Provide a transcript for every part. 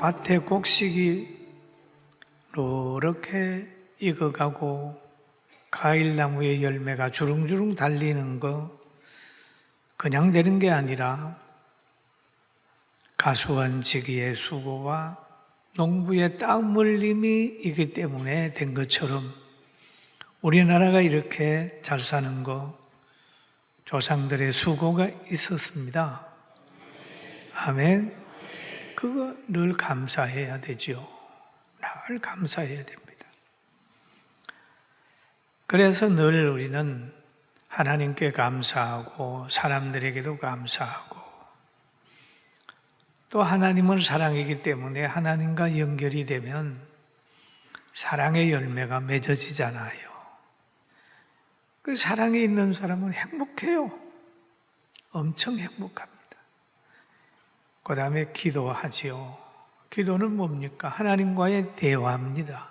밭에 곡식이 노랗게 익어가고 과일나무의 열매가 주릉주릉 달리는 거 그냥 되는 게 아니라 가수원지기의 수고와 농부의 땀 흘림이 있기 때문에 된 것처럼 우리나라가 이렇게 잘 사는 거 조상들의 수고가 있었습니다. 아멘. 그거 늘 감사해야 되죠. 늘 감사해야 됩니다. 그래서 늘 우리는 하나님께 감사하고 사람들에게도 감사하고 또 하나님은 사랑이기 때문에 하나님과 연결이 되면 사랑의 열매가 맺어지잖아요. 그 사랑이 있는 사람은 행복해요. 엄청 행복합니다. 그 다음에 기도하지요. 기도는 뭡니까? 하나님과의 대화입니다.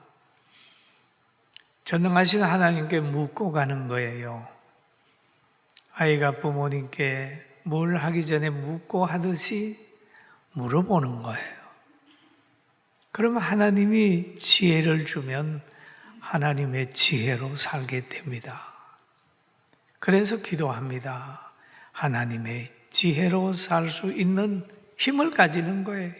전능하신 하나님께 묻고 가는 거예요. 아이가 부모님께 뭘 하기 전에 묻고 하듯이 물어보는 거예요. 그러면 하나님이 지혜를 주면 하나님의 지혜로 살게 됩니다. 그래서 기도합니다. 하나님의 지혜로 살 수 있는 힘을 가지는 거예요.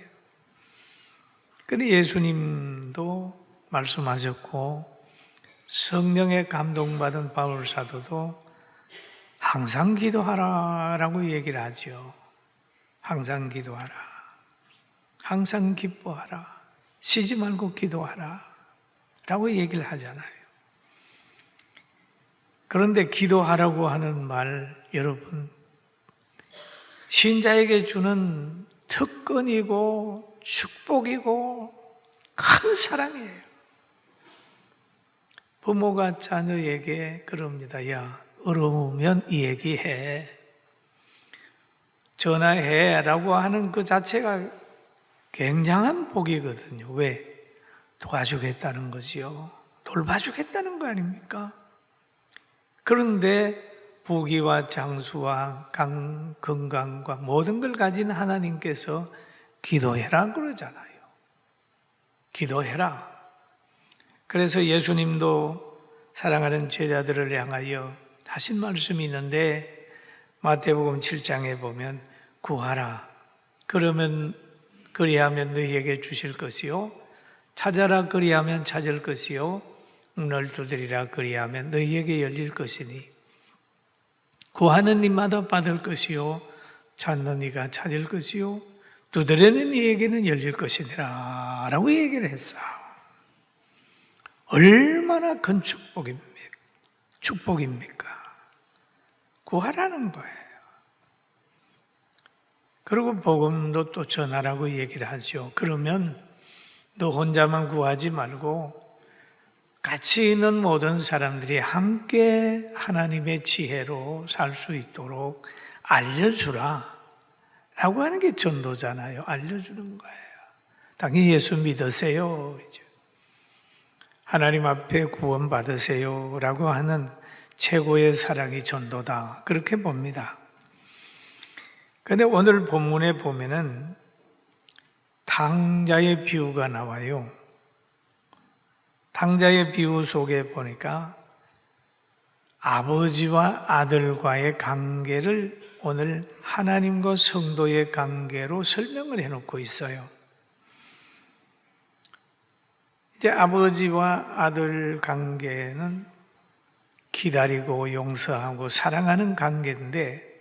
근데 예수님도 말씀하셨고 성령에 감동받은 바울 사도도 항상 기도하라라고 얘기를 하죠. 항상 기도하라. 항상 기뻐하라. 쉬지 말고 기도하라. 라고 얘기를 하잖아요. 그런데 기도하라고 하는 말, 여러분, 신자에게 주는 특권이고 축복이고 큰 사랑이에요. 부모가 자녀에게 그럽니다. 야, 어려우면 이 얘기해. 전화해. 라고 하는 그 자체가 굉장한 복이거든요. 왜? 도와주겠다는 거지요. 돌봐주겠다는 거 아닙니까? 그런데 부귀와 장수와 건강과 모든 걸 가진 하나님께서 기도해라 그러잖아요. 기도해라. 그래서 예수님도 사랑하는 제자들을 향하여 하신 말씀이 있는데 마태복음 7장에 보면 구하라. 그리하면 너희에게 주실 것이요. 찾아라 그리하면 찾을 것이요. 문을 두드리라 그리하면 너희에게 열릴 것이니 구하는 이마다 받을 것이요 찾는 이가 찾을 것이요 두드리는 이에게는 열릴 것이니라 라고 얘기를 했어. 얼마나 큰 축복입니까? 구하라는 거예요. 그리고 복음도 또 전하라고 얘기를 하죠. 그러면 너 혼자만 구하지 말고 같이 있는 모든 사람들이 함께 하나님의 지혜로 살 수 있도록 알려주라 라고 하는 게 전도잖아요. 알려주는 거예요. 당연히 예수 믿으세요. 하나님 앞에 구원 받으세요 라고 하는 최고의 사랑이 전도다. 그렇게 봅니다. 그런데 오늘 본문에 보면은 탕자의 비유가 나와요. 탕자의 비유 속에 보니까 아버지와 아들과의 관계를 오늘 하나님과 성도의 관계로 설명을 해놓고 있어요. 이제 아버지와 아들 관계는 기다리고 용서하고 사랑하는 관계인데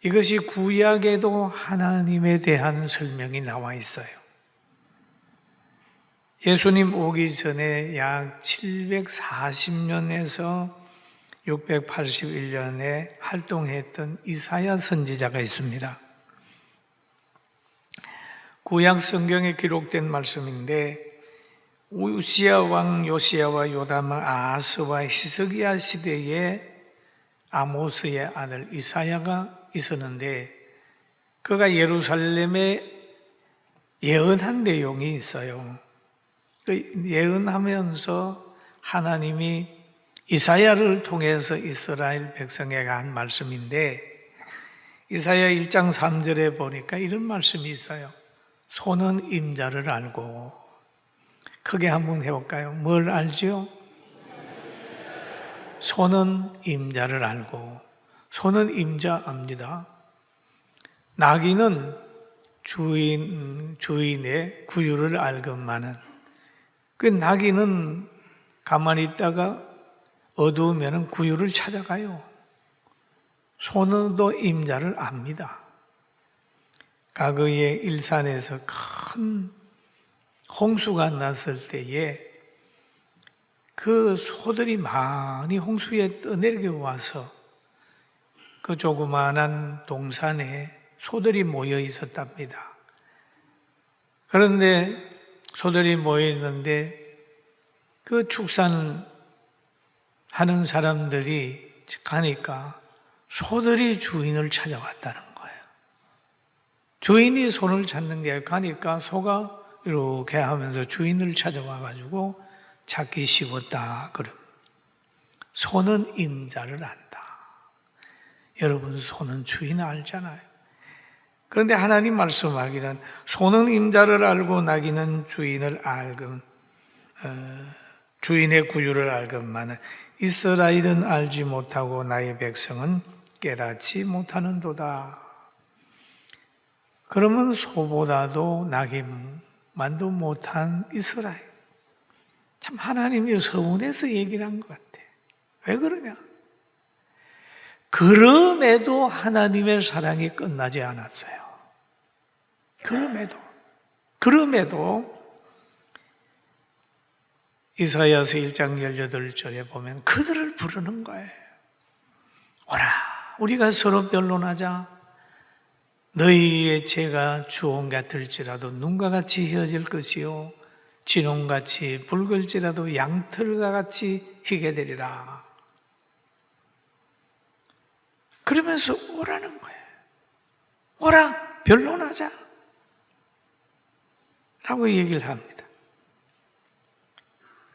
이것이 구약에도 하나님에 대한 설명이 나와 있어요. 예수님 오기 전에 약 740년에서 681년에 활동했던 이사야 선지자가 있습니다. 구약 성경에 기록된 말씀인데 우시야 왕 요시야와 요담 왕 아하스와 히스기야 시대에 아모스의 아들 이사야가 있었는데 그가 예루살렘에 예언한 내용이 있어요. 예언하면서 하나님이 이사야를 통해서 이스라엘 백성에게 한 말씀인데 이사야 1장 3절에 보니까 이런 말씀이 있어요. 소는 임자를 알고. 크게 한번 해볼까요? 뭘 알죠? 소는 임자를 알고. 소는 임자 압니다. 나귀는 주인의 구유를 알건만은, 그 나귀는 가만히 있다가 어두우면 구유를 찾아가요. 소는 또 임자를 압니다. 과거에 일산에서 큰 홍수가 났을 때에 그 소들이 많이 홍수에 떠내려 와서 그 조그마한 동산에 소들이 모여 있었답니다. 그런데 소들이 모여 있는데 그 축산하는 사람들이 가니까 소들이 주인을 찾아왔다는 거예요. 주인이 소를 찾는 게 가니까 소가 이렇게 하면서 주인을 찾아와가지고 찾기 쉬웠다. 그럼 소는 임자를 안다. 여러분, 소는 주인을 알잖아요. 그런데 하나님 말씀하기는 소는 임자를 알고 나귀는 주인을 알금, 주인의 구유를 알건만은 이스라엘은 알지 못하고 나의 백성은 깨닫지 못하는도다. 그러면 소보다도 나귀만도 못한 이스라엘. 참 하나님이 서운해서 얘기를 한 것 같아. 왜 그러냐? 그럼에도 하나님의 사랑이 끝나지 않았어요. 그럼에도 이사야서 1장 18절에 보면 그들을 부르는 거예요. 오라, 우리가 서로 변론하자. 너희의 죄가 주홍 같을지라도 눈과 같이 헤어질 것이요 진홍같이 붉을지라도 양털과 같이 희게 되리라. 그러면서 오라는 거예요. 오라, 변론하자 라고 얘기를 합니다.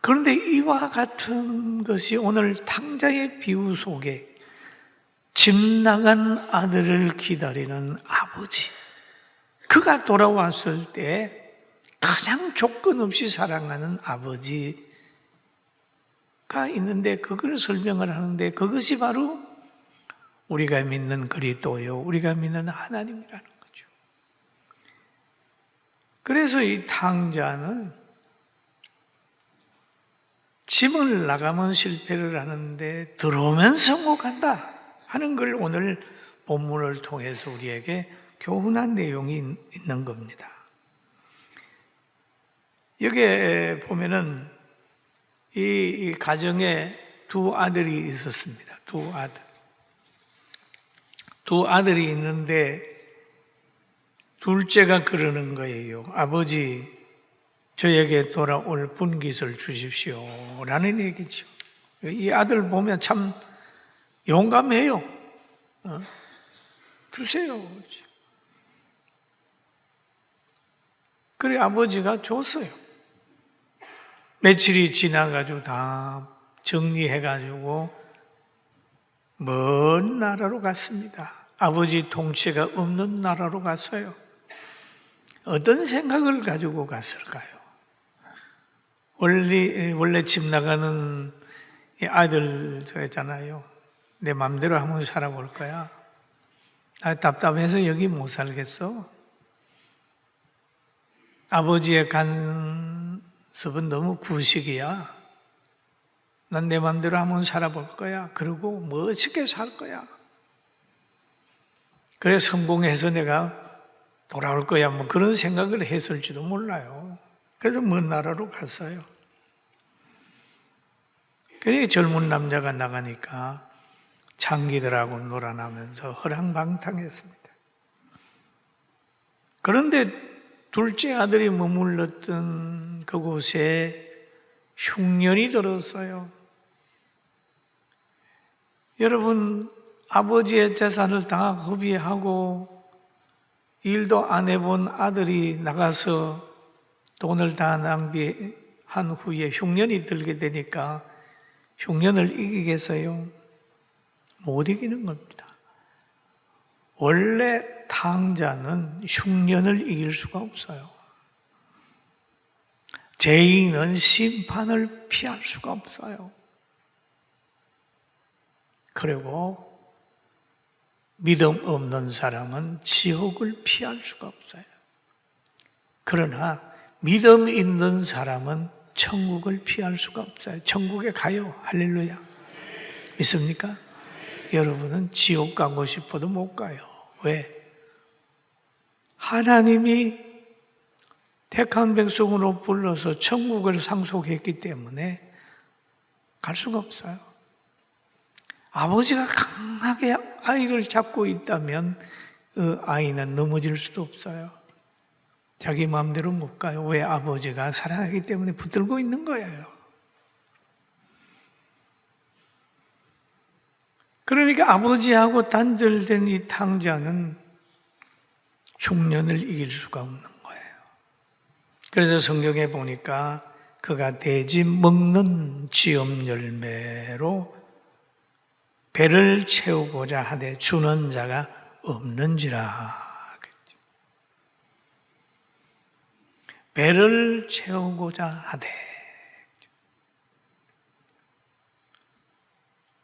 그런데 이와 같은 것이 오늘 탕자의 비유 속에 집 나간 아들을 기다리는 아버지, 그가 돌아왔을 때 가장 조건 없이 사랑하는 아버지가 있는데 그걸 설명을 하는데 그것이 바로 우리가 믿는 그리스도요, 우리가 믿는 하나님이라는 거죠. 그래서 이 탕자는 집을 나가면 실패를 하는데 들어오면 성공한다 하는 걸 오늘 본문을 통해서 우리에게 교훈한 내용이 있는 겁니다. 여기에 보면은 이 가정에 두 아들이 있었습니다. 두 아들이 있는데 둘째가 그러는 거예요. 아버지, 저에게 돌아올 분깃을 주십시오 라는 얘기죠. 이 아들 보면 참 용감해요. 주세요. 그래 아버지가 줬어요. 며칠이 지나가지고 다 정리해가지고 먼 나라로 갔습니다. 아버지 통치가 없는 나라로 갔어요. 어떤 생각을 가지고 갔을까요? 원래 집 나가는 아들 있잖아요. 내 맘대로 한번 살아볼 거야. 나 답답해서 여기 못 살겠어. 아버지의 간섭은 너무 구식이야. 난 내 맘대로 한번 살아볼 거야. 그리고 멋있게 살 거야. 그래 성공해서 내가 돌아올 거야. 뭐 그런 생각을 했을지도 몰라요. 그래서 먼 나라로 갔어요. 그래 젊은 남자가 나가니까 장기들하고 놀아나면서 허랑방탕했습니다. 그런데 둘째 아들이 머물렀던 그곳에 흉년이 들었어요. 여러분, 아버지의 재산을 다 허비하고 일도 안 해본 아들이 나가서 돈을 다 낭비한 후에 흉년이 들게 되니까 흉년을 이기겠어요? 못 이기는 겁니다. 원래 탕자는 흉년을 이길 수가 없어요. 죄인은 심판을 피할 수가 없어요. 그리고 믿음 없는 사람은 지옥을 피할 수가 없어요. 그러나 믿음 있는 사람은 천국을 피할 수가 없어요. 천국에 가요. 할렐루야. 믿습니까? 여러분은 지옥 가고 싶어도 못 가요. 왜? 하나님이 택한 백성으로 불러서 천국을 상속했기 때문에 갈 수가 없어요. 아버지가 강하게 아이를 잡고 있다면 그 아이는 넘어질 수도 없어요. 자기 마음대로 못 가요. 왜? 아버지가 사랑하기 때문에 붙들고 있는 거예요. 그러니까 아버지하고 단절된 이 탕자는 흉년을 이길 수가 없는 거예요. 그래서 성경에 보니까 그가 돼지 먹는 지엄 열매로 배를 채우고자 하되 주는 자가 없는지라. 배를 채우고자 하되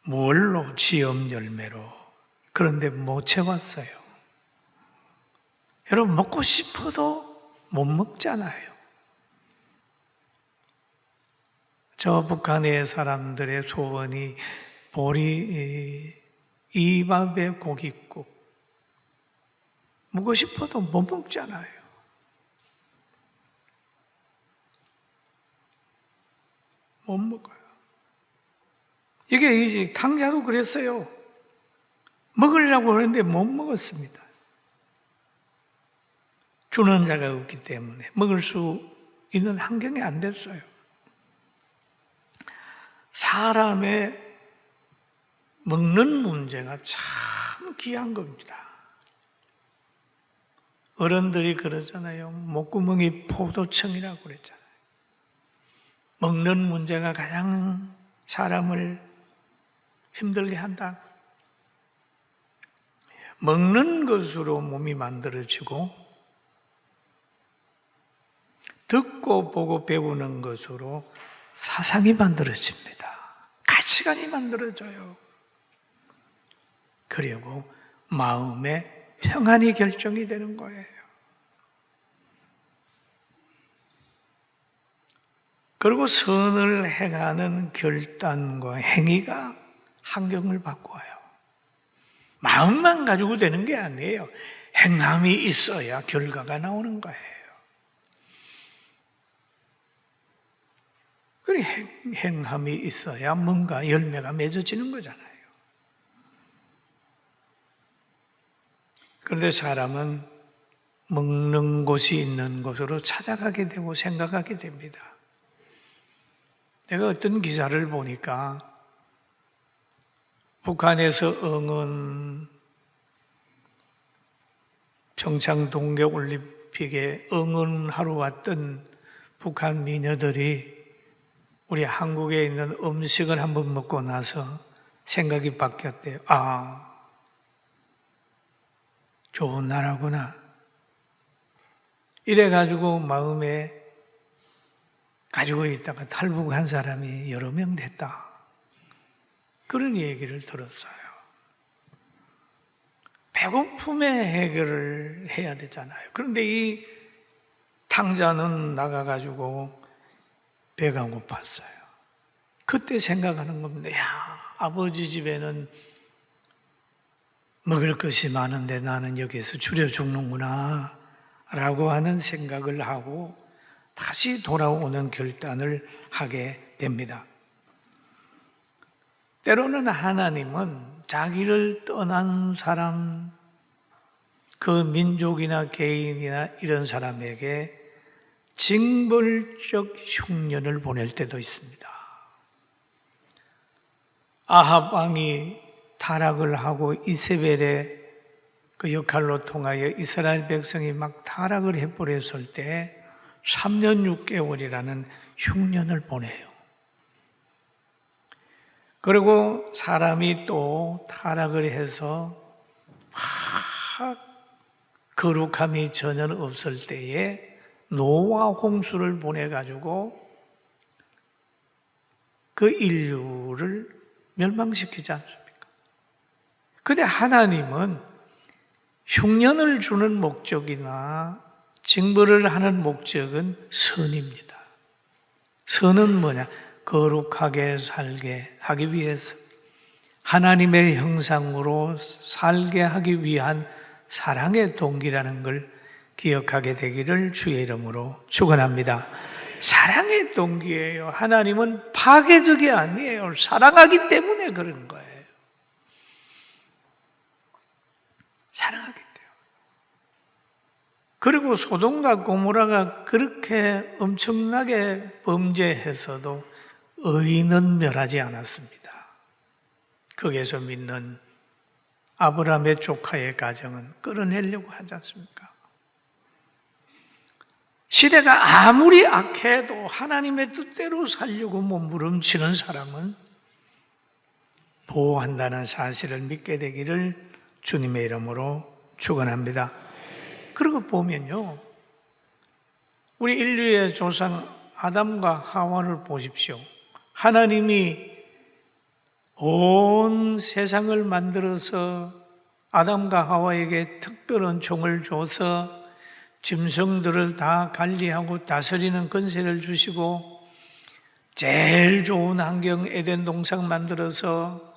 뭘로? 지엄 열매로. 그런데 못 채웠어요. 여러분, 먹고 싶어도 못 먹잖아요. 저 북한의 사람들의 소원이 보리 이밥에 고깃국 먹고 싶어도 못 먹잖아요. 못 먹어요. 이게 이제 탕자도 그랬어요. 먹으려고 하는데 못 먹었습니다. 주는 자가 없기 때문에 먹을 수 있는 환경이 안 됐어요. 사람의 먹는 문제가 참 귀한 겁니다. 어른들이 그러잖아요. 목구멍이 포도청이라고 그랬잖아요. 먹는 문제가 가장 사람을 힘들게 한다. 먹는 것으로 몸이 만들어지고 듣고 보고 배우는 것으로 사상이 만들어집니다. 가치관이 만들어져요. 그리고 마음의 평안이 결정이 되는 거예요. 그리고 선을 행하는 결단과 행위가 환경을 바꿔요. 마음만 가지고 되는 게 아니에요. 행함이 있어야 결과가 나오는 거예요. 그리고 행함이 있어야 뭔가 열매가 맺어지는 거잖아요. 그런데 사람은 먹는 곳이 있는 곳으로 찾아가게 되고 생각하게 됩니다. 내가 어떤 기사를 보니까 북한에서 평창 동계올림픽에 응원하러 왔던 북한 미녀들이 우리 한국에 있는 음식을 한번 먹고 나서 생각이 바뀌었대요. 아, 좋은 나라구나. 이래가지고 마음에 가지고 있다가 탈북한 사람이 여러 명 됐다. 그런 얘기를 들었어요. 배고픔의 해결을 해야 되잖아요. 그런데 이 탕자는 나가가지고 배가 고팠어요. 그때 생각하는 겁니다. 야, 아버지 집에는 먹을 것이 많은데 나는 여기서 줄여 죽는구나 라고 하는 생각을 하고 다시 돌아오는 결단을 하게 됩니다. 때로는 하나님은 자기를 떠난 사람, 그 민족이나 개인이나 이런 사람에게 징벌적 흉년을 보낼 때도 있습니다. 아합 왕이 타락을 하고 이세벨의 그 역할로 통하여 이스라엘 백성이 막 타락을 해버렸을 때 3년 6개월이라는 흉년을 보내요. 그리고 사람이 또 타락을 해서 막 거룩함이 전혀 없을 때에 노아 홍수를 보내가지고 그 인류를 멸망시키지 않습니까? 근데 하나님은 흉년을 주는 목적이나 징벌을 하는 목적은 선입니다. 선은 뭐냐? 거룩하게 살게 하기 위해서, 하나님의 형상으로 살게 하기 위한 사랑의 동기라는 걸 기억하게 되기를 주의 이름으로 축원합니다. 사랑의 동기예요. 하나님은 파괴적이 아니에요. 사랑하기 때문에 그런 거예요. 사랑하기 때문에. 그리고 소돔과 고모라가 그렇게 엄청나게 범죄해서도 의인은 멸하지 않았습니다. 거기에서 믿는 아브라함의 조카의 가정은 끌어내려고 하지 않습니까? 시대가 아무리 악해도 하나님의 뜻대로 살려고 몸부림치는 사람은 보호한다는 사실을 믿게 되기를 주님의 이름으로 축원합니다. 그러고 보면요, 우리 인류의 조상 아담과 하와를 보십시오. 하나님이 온 세상을 만들어서 아담과 하와에게 특별한 종을 줘서 짐승들을 다 관리하고 다스리는 권세를 주시고 제일 좋은 환경 에덴 동산 만들어서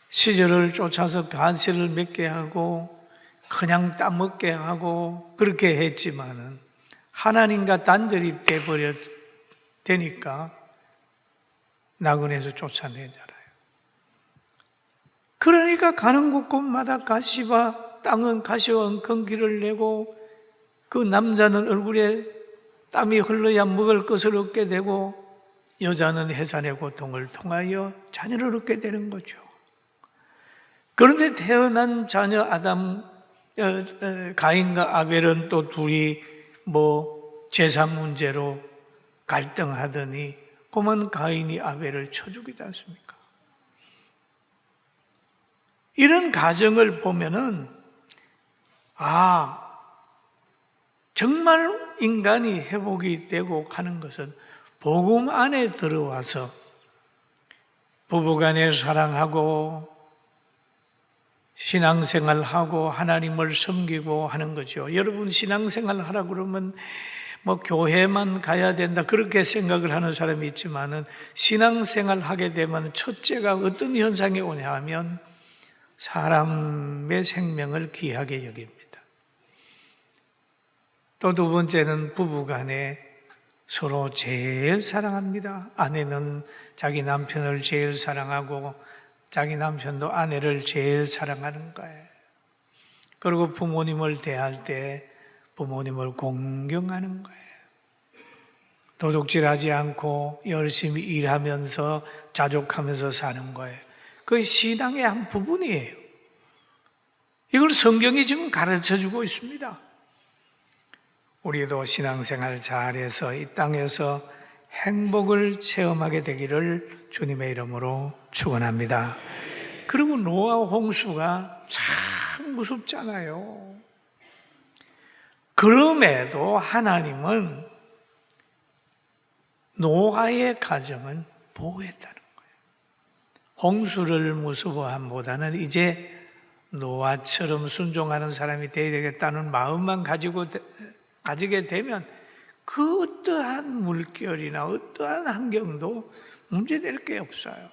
시절을 쫓아서 가시를 맺게 하고 그냥 따먹게 하고 그렇게 했지만은 하나님과 단절이 되니까 나그네에서 쫓아내잖아요. 그러니까 가는 곳곳마다 가시와 땅은 가시와 엉겅퀴를 내고 그 남자는 얼굴에 땀이 흘러야 먹을 것을 얻게 되고 여자는 해산의 고통을 통하여 자녀를 얻게 되는 거죠. 그런데 태어난 자녀 가인과 아벨은 또 둘이 재산 문제로 갈등하더니 그만 가인이 아벨을 쳐 죽이지 않습니까? 이런 가정을 보면은 정말 인간이 회복이 되고 하는 것은 복음 안에 들어와서 부부간에 사랑하고 신앙생활하고 하나님을 섬기고 하는 거죠. 여러분 신앙생활 하라고 그러면 교회만 가야 된다 그렇게 생각을 하는 사람이 있지만은 신앙생활 하게 되면 첫째가 어떤 현상이 오냐 하면 사람의 생명을 귀하게 여깁니다. 또 두 번째는 부부간에 서로 제일 사랑합니다. 아내는 자기 남편을 제일 사랑하고 자기 남편도 아내를 제일 사랑하는 거예요. 그리고 부모님을 대할 때 부모님을 공경하는 거예요. 도둑질하지 않고 열심히 일하면서 자족하면서 사는 거예요. 그게 신앙의 한 부분이에요. 이걸 성경이 지금 가르쳐주고 있습니다. 우리도 신앙생활 잘해서 이 땅에서 행복을 체험하게 되기를 주님의 이름으로 축원합니다. 그리고 노아 홍수가 참 무섭잖아요. 그럼에도 하나님은 노아의 가정은 보호했다는 거예요. 홍수를 무서워함보다는 이제 노아처럼 순종하는 사람이 되어야 되겠다는 마음만 가지게 되면 그 어떠한 물결이나 어떠한 환경도 문제될 게 없어요.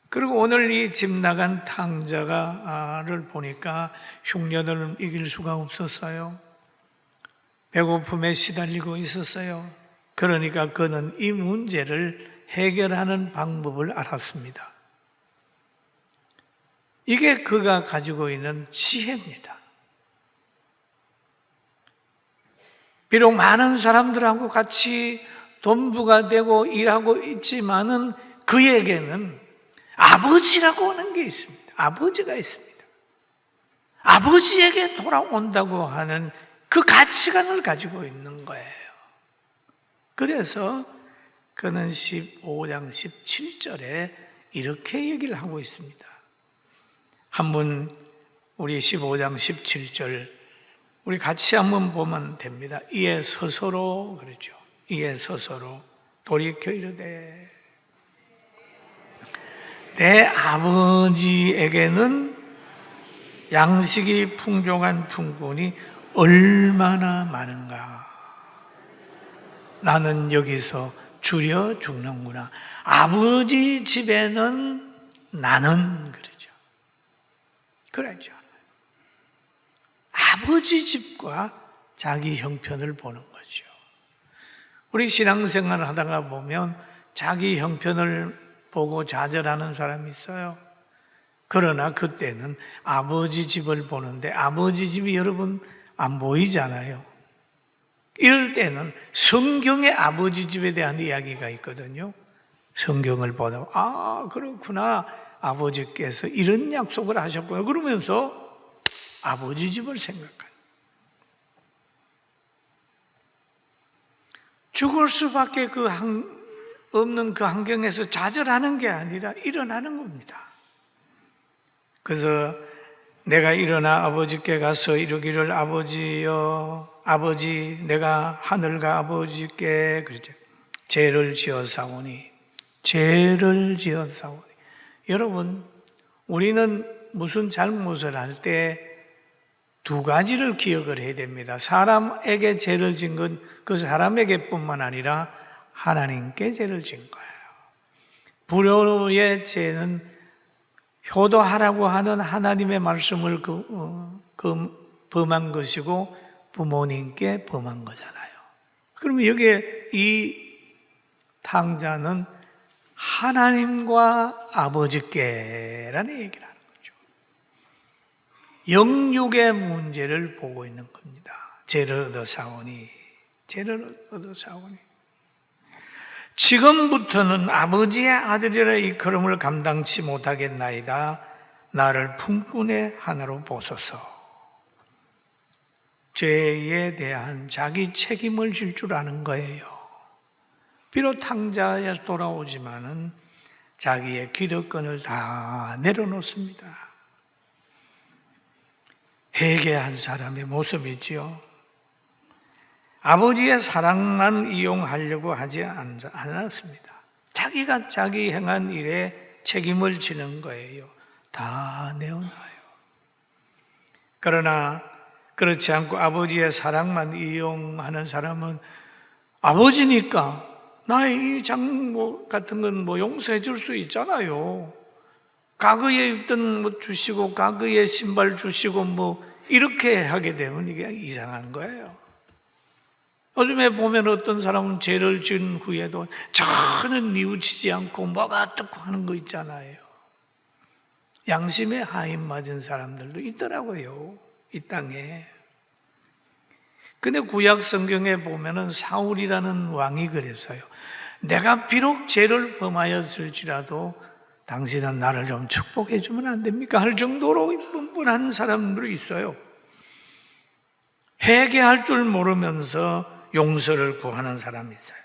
그리고 오늘 이 집 나간 탕자를 보니까 흉년을 이길 수가 없었어요. 배고픔에 시달리고 있었어요. 그러니까 그는 이 문제를 해결하는 방법을 알았습니다. 이게 그가 가지고 있는 지혜입니다. 비록 많은 사람들하고 같이 돈부가 되고 일하고 있지만은 그에게는 아버지라고 하는 게 있습니다. 아버지가 있습니다. 아버지에게 돌아온다고 하는 그 가치관을 가지고 있는 거예요. 그래서 그는 15장 17절에 이렇게 얘기를 하고 있습니다. 한번 우리 15장 17절 우리 같이 한번 보면 됩니다. 이에 서서로 그러죠. 이에 서서로 돌이켜 이르되 내 아버지에게는 양식이 풍족한 품꾼이 얼마나 많은가. 나는 여기서 줄여 죽는구나. 아버지 집에는 나는 그러죠. 그러죠. 아버지 집과 자기 형편을 보는 거죠. 우리 신앙생활을 하다가 보면 자기 형편을 보고 좌절하는 사람이 있어요. 그러나 그때는 아버지 집을 보는데 아버지 집이 여러분 안 보이잖아요. 이럴 때는 성경의 아버지 집에 대한 이야기가 있거든요. 성경을 보다 그렇구나. 아버지께서 이런 약속을 하셨구나. 그러면서 아버지 집을 생각하는. 죽을 수밖에 없는 그 환경에서 좌절하는 게 아니라 일어나는 겁니다. 그래서 내가 일어나 아버지께 가서 이르기를 아버지여 아버지 내가 하늘과 아버지께 그러죠. 죄를 지었사오니 여러분 우리는 무슨 잘못을 할 때 두 가지를 기억을 해야 됩니다. 사람에게 죄를 진 건 그 사람에게뿐만 아니라 하나님께 죄를 진 거예요. 불효의 죄는 효도하라고 하는 하나님의 말씀을 범한 것이고 부모님께 범한 거잖아요. 그러면 여기에 이 탕자는 하나님과 아버지께라는 얘기를 하는 거죠. 영육의 문제를 보고 있는 겁니다. 죄를 얻어 사오니 지금부터는 아버지의 아들이라 이 걸음을 감당치 못하겠나이다. 나를 품꾼의 하나로 보소서. 죄에 대한 자기 책임을 질 줄 아는 거예요. 비록 탕자에 돌아오지만은 자기의 기득권을 다 내려놓습니다. 회개한 사람의 모습이지요. 아버지의 사랑만 이용하려고 하지 않았습니다. 자기가 자기 행한 일에 책임을 지는 거예요. 다 내어놔요. 그러나 그렇지 않고 아버지의 사랑만 이용하는 사람은 아버지니까 나의 이 장모 같은 건 용서해 줄 수 있잖아요. 과거에 입던 주시고 과거에 신발 주시고 이렇게 하게 되면 이게 이상한 거예요. 요즘에 보면 어떤 사람은 죄를 지은 후에도 전혀 뉘우치지 않고 뭐가 어떻고 하는 거 있잖아요. 양심에 하인 맞은 사람들도 있더라고요. 이 땅에. 근데 구약 성경에 보면은 사울이라는 왕이 그랬어요. 내가 비록 죄를 범하였을지라도 당신은 나를 좀 축복해 주면 안 됩니까? 할 정도로 뻔뻔한 사람들이 있어요. 회개할 줄 모르면서 용서를 구하는 사람이 있어요.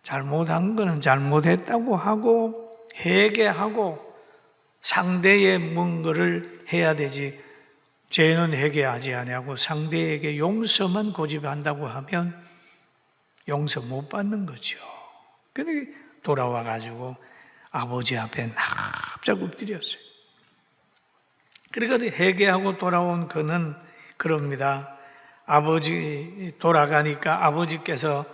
잘못한 거는 잘못했다고 하고 회개하고 상대의 뭔가를 해야 되지. 죄는 회개하지 아니하고 상대에게 용서만 고집한다고 하면 용서 못 받는 거죠. 근데 돌아와 가지고 아버지 앞에 납작 엎드렸어요. 그러니까 회개하고 돌아온 그는 그럽니다. 아버지 돌아가니까 아버지께서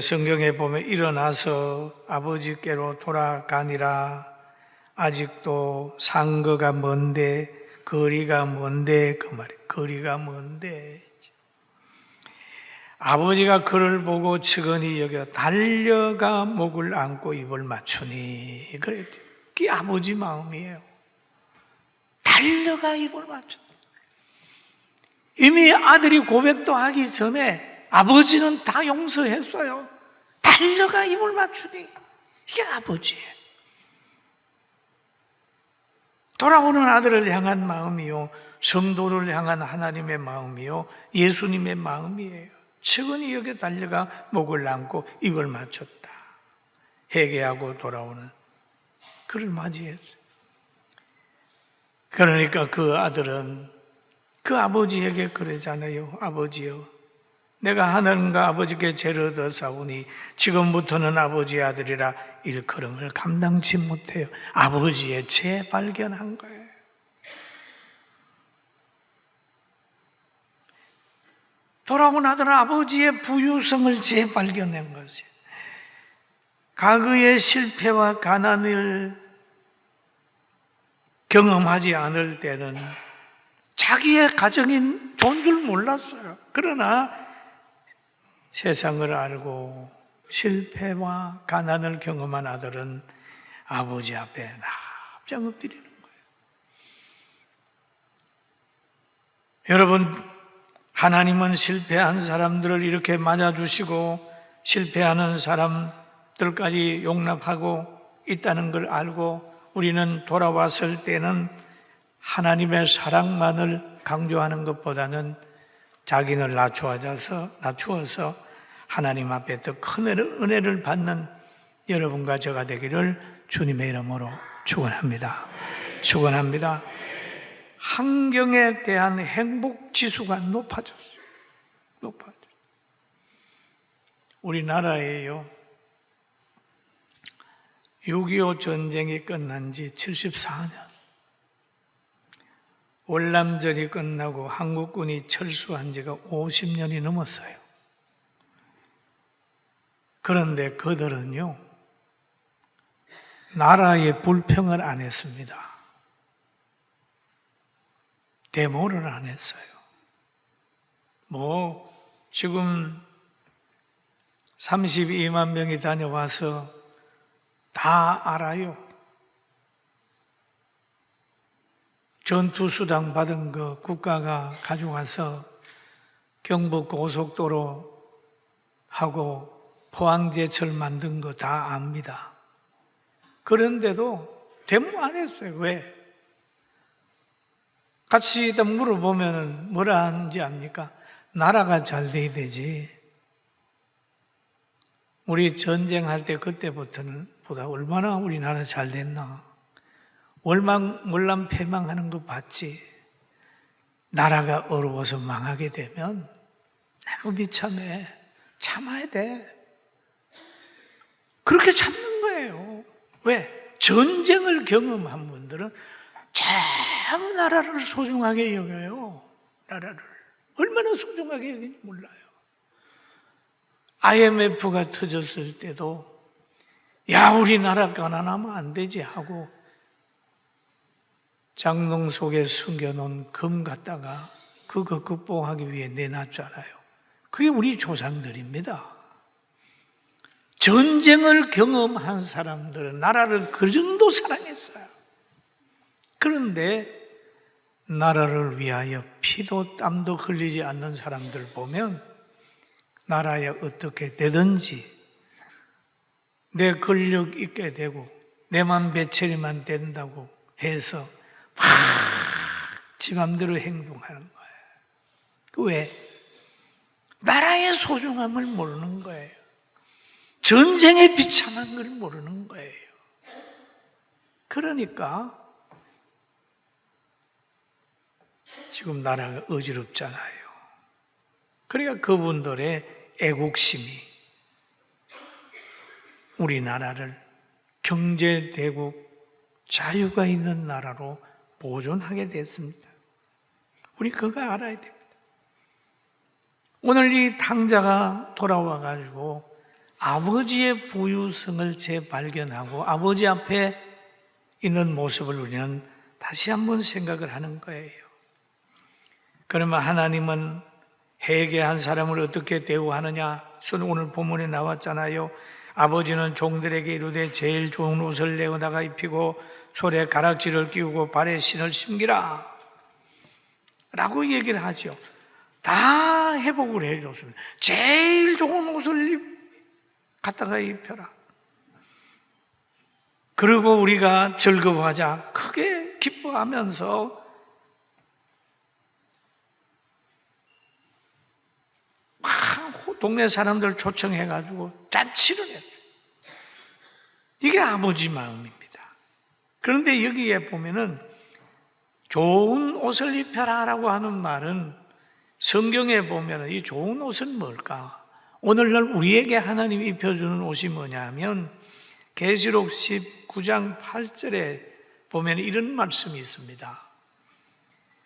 성경에 보면 일어나서 아버지께로 돌아가니라. 아직도 상거가 먼데 거리가 먼데 그 말이에요. 거리가 먼데 아버지가 그를 보고 측은히 여겨 달려가 목을 안고 입을 맞추니 그랬죠. 그게 아버지 마음이에요. 달려가 입을 맞춘다. 이미 아들이 고백도 하기 전에 아버지는 다 용서했어요. 달려가 입을 맞추니 이게 아버지예요. 돌아오는 아들을 향한 마음이요, 성도를 향한 하나님의 마음이요, 예수님의 마음이에요. 측은히 여기 달려가 목을 안고 입을 맞췄다. 회개하고 돌아오는 그를 맞이했어요. 그러니까 그 아들은 그 아버지에게 그러잖아요. 아버지여, 내가 하나님과 아버지께 죄를 얻었사오니 지금부터는 아버지의 아들이라 일컬음을 감당치 못해요. 아버지의 재발견한 거예요. 돌아오고 나더러 아버지의 부유성을 재발견한 것이에요. 과거의 실패와 가난을 경험하지 않을 때는 자기의 가정이 좋은 줄 몰랐어요. 그러나 세상을 알고 실패와 가난을 경험한 아들은 아버지 앞에 납작 엎드리는 거예요. 여러분, 하나님은 실패한 사람들을 이렇게 맞아주시고 실패하는 사람들까지 용납하고 있다는 걸 알고 우리는 돌아왔을 때는 하나님의 사랑만을 강조하는 것보다는 자기를 낮추어서 하나님 앞에 더 큰 은혜를 받는 여러분과 저가 되기를 주님의 이름으로 축원합니다. 축원합니다. 환경에 대한 행복 지수가 높아졌어요. 우리나라에요, 6.25 전쟁이 끝난 지 74년, 월남전이 끝나고 한국군이 철수한 지가 50년이 넘었어요. 그런데 그들은요, 나라의 불평을 안 했습니다. 데모를 안 했어요. 지금 32만 명이 다녀와서 다 알아요. 전투수당 받은 거 국가가 가져와서 경부 고속도로 하고 포항제철 만든 거 다 압니다. 그런데도 데모 안 했어요. 왜? 같이 물어보면 뭐라 하는지 압니까? 나라가 잘 돼야 되지. 우리 전쟁할 때 그때부터는 보다 얼마나 우리나라 잘 됐나. 월남 패망하는 거 봤지. 나라가 어려워서 망하게 되면 너무 비참해. 참아야 돼. 그렇게 참는 거예요. 왜? 전쟁을 경험한 분들은 참 나라를 소중하게 여겨요. 나라를 얼마나 소중하게 여기는지 몰라요. IMF가 터졌을 때도 야, 우리나라 가난하면 안 되지 하고 장롱 속에 숨겨놓은 금 갖다가 그거 극복하기 위해 내놨잖아요. 그게 우리 조상들입니다. 전쟁을 경험한 사람들은 나라를 그 정도 사랑했어요. 그런데 나라를 위하여 피도 땀도 흘리지 않는 사람들 보면 나라에 어떻게 되든지 내 권력 있게 되고 내만 배처리만 된다고 해서 막 지 맘대로 행동하는 거예요. 왜? 나라의 소중함을 모르는 거예요. 전쟁의 비참한 걸 모르는 거예요. 그러니까 지금 나라가 어지럽잖아요. 그러니까 그분들의 애국심이 우리나라를 경제대국 자유가 있는 나라로 보존하게 됐습니다. 우리 그거 알아야 됩니다. 오늘 이 탕자가 돌아와가지고 아버지의 부유성을 재발견하고 아버지 앞에 있는 모습을 우리는 다시 한번 생각을 하는 거예요. 그러면 하나님은 회개한 사람을 어떻게 대우하느냐? 오늘 본문에 나왔잖아요. 아버지는 종들에게 이르되 제일 좋은 옷을 내어다가 입히고 손에 가락지를 끼우고 발에 신을 심기라 라고 얘기를 하죠. 다 회복을 해줬습니다. 제일 좋은 옷을 갖다가 입혀라. 그리고 우리가 즐거워하자. 크게 기뻐하면서 막 동네 사람들 초청해가지고 잔치를 했어요. 이게 아버지 마음입니다. 그런데 여기에 보면은 좋은 옷을 입혀라라고 하는 말은 성경에 보면 이 좋은 옷은 뭘까? 오늘날 우리에게 하나님이 입혀주는 옷이 뭐냐면 계시록 19장 8절에 보면 이런 말씀이 있습니다.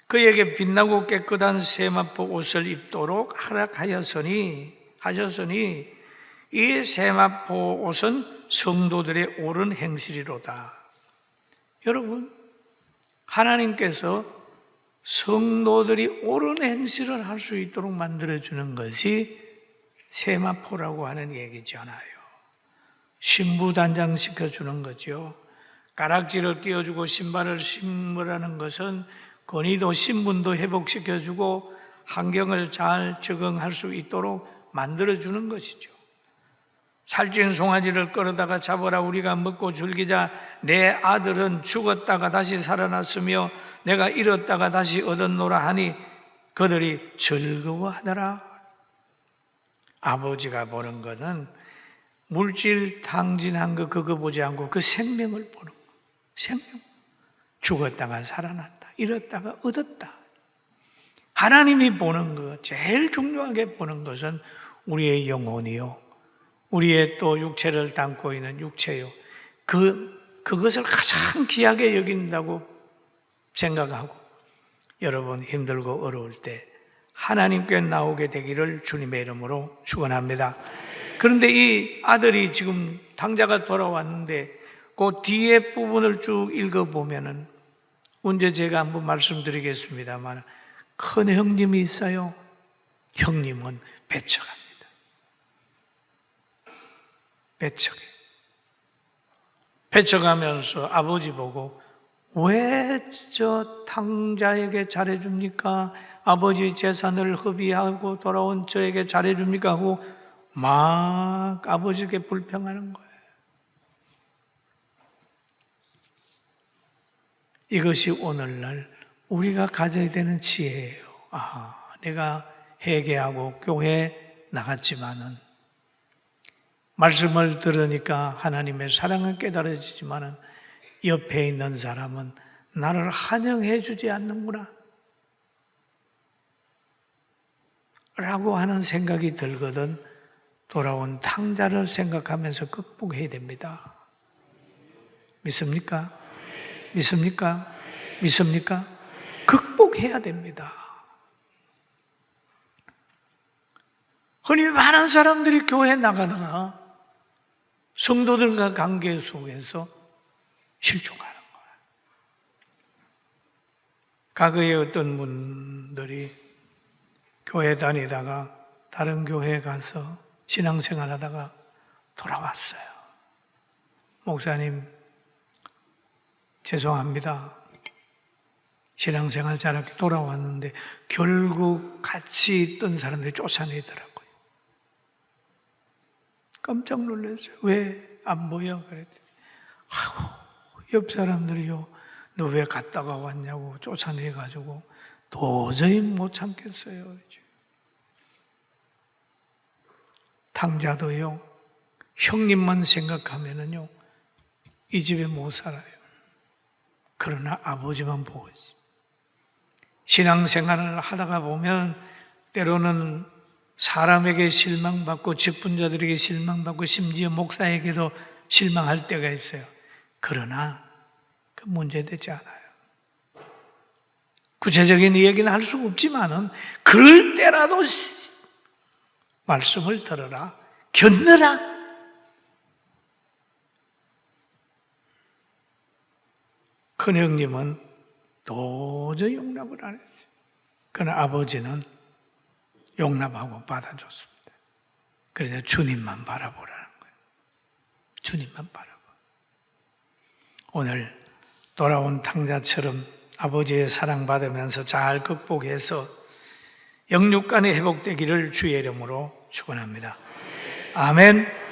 그에게 빛나고 깨끗한 세마포 옷을 입도록 하라하셨으니 이 세마포 옷은 성도들의 옳은 행실이로다. 여러분, 하나님께서 성도들이 옳은 행실을 할 수 있도록 만들어주는 것이 세마포라고 하는 얘기잖아요. 신부단장 시켜주는 거죠. 가락지를 끼워주고 신발을 신으라는 것은 권위도 신분도 회복시켜주고 환경을 잘 적응할 수 있도록 만들어주는 것이죠. 살찐 송아지를 끌어다가 잡아라 우리가 먹고 즐기자. 내 아들은 죽었다가 다시 살아났으며 내가 잃었다가 다시 얻었노라 하니 그들이 즐거워하더라. 아버지가 보는 것은 물질 탕진한 거 그거 보지 않고 그 생명을 보는 거. 생명. 죽었다가 살아났다. 잃었다가 얻었다. 하나님이 보는 것, 제일 중요하게 보는 것은 우리의 영혼이요. 우리의 또 육체를 담고 있는 육체요. 그것을 가장 귀하게 여긴다고 생각하고 여러분 힘들고 어려울 때 하나님께 나오게 되기를 주님의 이름으로 축원합니다. 그런데 이 아들이 지금 탕자가 돌아왔는데 그 뒤에 부분을 쭉 읽어보면은 언제 제가 한번 말씀드리겠습니다만 큰 형님이 있어요. 형님은 배척합니다. 배척하면서 아버지 보고 왜 저 탕자에게 잘해줍니까? 아버지 재산을 허비하고 돌아온 저에게 잘해줍니까? 하고 막 아버지에게 불평하는 거예요. 이것이 오늘날 우리가 가져야 되는 지혜예요. 내가 회개하고 교회 나갔지만은 말씀을 들으니까 하나님의 사랑은 깨달아지지만은 옆에 있는 사람은 나를 환영해 주지 않는구나 라고 하는 생각이 들거든 돌아온 탕자를 생각하면서 극복해야 됩니다. 믿습니까? 믿습니까? 믿습니까? 극복해야 됩니다. 흔히 많은 사람들이 교회 나가다가 성도들과 관계 속에서 실종하는 거예요. 과거에 어떤 분들이 교회 다니다가 다른 교회에 가서 신앙생활 하다가 돌아왔어요. 목사님, 죄송합니다. 신앙생활 잘하게 돌아왔는데 결국 같이 있던 사람들이 쫓아내더라고요. 깜짝 놀랐어요. 왜 안 보여? 그랬더니 옆 사람들이요, 너 왜 갔다가 왔냐고 쫓아내가지고 도저히 못 참겠어요. 탕자도요, 형님만 생각하면은요 이 집에 못 살아요. 그러나 아버지만 보고 있어요. 신앙생활을 하다가 보면 때로는 사람에게 실망받고 직분자들에게 실망받고 심지어 목사에게도 실망할 때가 있어요. 그러나 그 문제되지 않아요. 구체적인 얘기는 할 수 없지만은 그럴 때라도 말씀을 들어라, 견뎌라. 큰 형님은 도저히 용납을 안 했어요. 그러나 아버지는 용납하고 받아줬습니다. 그래서 주님만 바라보라는 거예요. 주님만 바라봐. 오늘 돌아온 탕자처럼 아버지의 사랑받으면서 잘 극복해서 영육간에 회복되기를 주의 이름으로 축원합니다. 아멘.